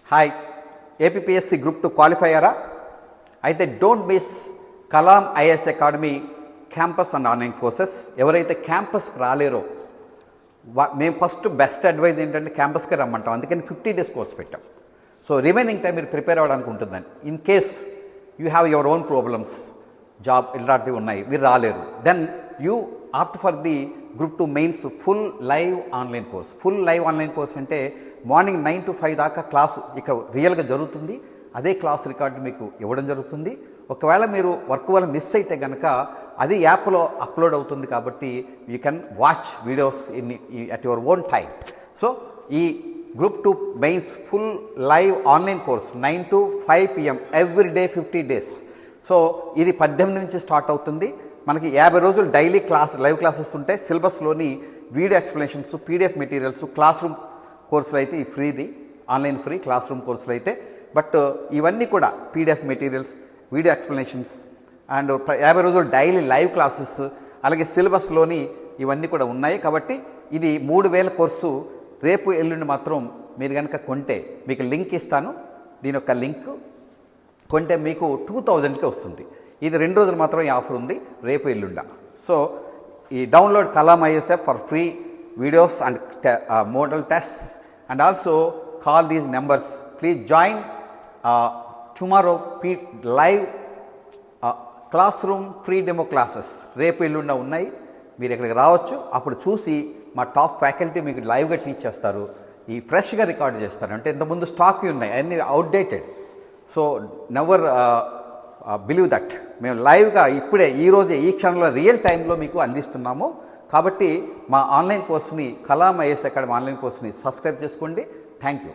Hi, APSC group 2 qualify అయ్యారా? అయితే don't miss Kalam IAS academy campus and online courses. ఎవరైతే క్యాంపస్కి రాలేరో మేము ఫస్ట్ బెస్ట్ అడ్వైజ్ ఏంటంటే క్యాంపస్కి రమ్మంటాం. అందుకని 50 days కోర్స్ పెట్టాం. సో రిమైనింగ్ టైం మీరు ప్రిపేర్ అవ్వడానికి ఉంటుందని. In case you have your own problems, job ఇలాంటివి ఉన్నాయి, మీరు రాలేరు, then you opt for the group 2 mains full live online course. Full live online course అంటే మార్నింగ్ 9 to 5 దాకా క్లాసు ఇక్కడ రియల్గా జరుగుతుంది. అదే క్లాస్ రికార్డు మీకు ఇవ్వడం జరుగుతుంది. ఒకవేళ మీరు వర్క్ వల్ల మిస్ అయితే కనుక అది యాప్లో అప్లోడ్ అవుతుంది. కాబట్టి you can watch videos at your own time. So ఈ group 2 mains full live online course 9 to 5 PM every day 50 days. So ఇది 18 నుంచి స్టార్ట్ అవుతుంది. మనకి 50 రోజులు డైలీ లైవ్ క్లాసెస్ ఉంటాయి. సిలబస్లోని video explanations, PDF materials, classroom కోర్సులు అయితే ఈ ఫ్రీది, ఆన్లైన్ ఫ్రీ, క్లాస్ రూమ్ కోర్సులు అయితే. బట్ ఇవన్నీ కూడా PDF materials, video explanations and 50 రోజులు డైలీ లైవ్ క్లాసెస్, అలాగే సిలబస్లోని ఇవన్నీ కూడా ఉన్నాయి. కాబట్టి ఇది 3000 కోర్సు. రేపు ఎల్లుండి మాత్రం మీరు కనుక కొంటే మీకు లింక్ ఇస్తాను. దీని యొక్క లింక్ కొంటే మీకు 2000కి వస్తుంది. ఇది 2 రోజులు మాత్రం ఈ ఆఫర్ ఉంది, రేపు ఎల్లుండ. సో ఈ download Kalam IAS app for free videos and model test and also call these numbers. Please join tomorrow live class room free demo classes రేపు ఎల్లుండ ఉన్నాయి. మీరు ఇక్కడికి రావచ్చు. అప్పుడు చూసి మా టాప్ ఫ్యాకల్టీ మీకు లైవ్గా టీచ్ చేస్తారు. ఈ ఫ్రెష్గా రికార్డ్ చేస్తారు. అంటే ఇంతకుముందు స్టాక్ ఉన్నాయి, అన్నీ outdated. So never believe that. మేము లైవ్గా ఇప్పుడే ఈరోజే ఈ క్షణంలో రియల్ టైంలో మీకు అందిస్తున్నాము. కాబట్టి మా ఆన్లైన్ కోర్స్ని, కలాం ఐఏఎస్ అకాడమీ ఆన్లైన్ కోర్స్ని సబ్స్క్రైబ్ చేసుకోండి. Thank you.